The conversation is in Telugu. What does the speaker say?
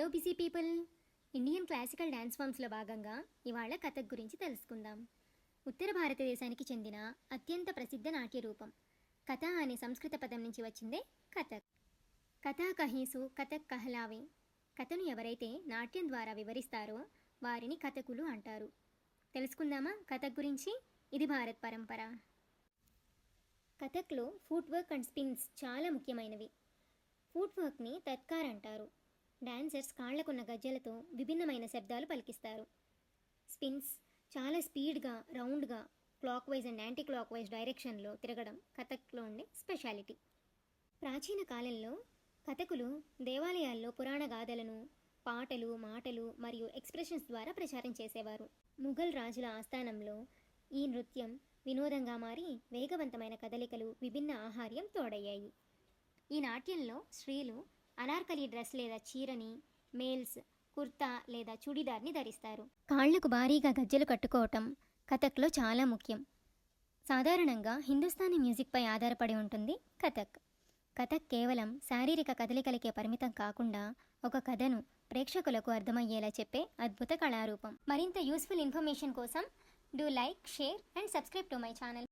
Hello busy people. Indian classical dance ఫామ్స్లో భాగంగా ఇవాళ కథక్ గురించి తెలుసుకుందాం. ఉత్తర భారతదేశానికి చెందిన అత్యంత ప్రసిద్ధ నాట్య రూపం. కథ అనే సంస్కృత పదం నుంచి వచ్చిందే కథక్. కథా కహీసు కథక్ కహలావే. కథను ఎవరైతే నాట్యం ద్వారా వివరిస్తారో వారిని కథకులు అంటారు. తెలుసుకుందామా కథక్ గురించి? ఇది భారత్ పరంపర. కథక్లో ఫుట్ వర్క్ అండ్ స్పిన్స్ చాలా ముఖ్యమైనవి. ఫుట్ వర్క్ని తత్కార్ అంటారు. డాన్సర్స్ కాళ్లకున్న గజ్జలతో విభిన్నమైన శబ్దాలు పలికిస్తారు. స్పిన్స్ చాలా స్పీడ్గా, రౌండ్గా, clock wise and anti clock wise డైరెక్షన్లో తిరగడం కథక్లో ఉండే స్పెషాలిటీ. ప్రాచీన కాలంలో కథకులు దేవాలయాల్లో పురాణ గాథలను, పాటలు, మాటలు మరియు ఎక్స్ప్రెషన్స్ ద్వారా ప్రచారం చేసేవారు. ముఘల్ రాజుల ఆస్థానంలో ఈ నృత్యం వినోదంగా మారి వేగవంతమైన కదలికలు, విభిన్న ఆహార్యం తోడయ్యాయి. ఈ నాట్యంలో స్త్రీలు అనార్కలి డ్రెస్ లేదా చీరని, మేల్స్ కుర్తా లేదా చుడిదార్ని ధరిస్తారు. కాళ్లకు భారీగా గజ్జెలు కట్టుకోవటం కథక్లో చాలా ముఖ్యం. సాధారణంగా హిందుస్థానీ మ్యూజిక్పై ఆధారపడి ఉంటుంది కథక్. కథక్ కేవలం శారీరక కదలికలకే పరిమితం కాకుండా ఒక కథను ప్రేక్షకులకు అర్థమయ్యేలా చెప్పే అద్భుత కళారూపం. మరింత యూస్ఫుల్ ఇన్ఫర్మేషన్ కోసం do like, share and subscribe to my channel.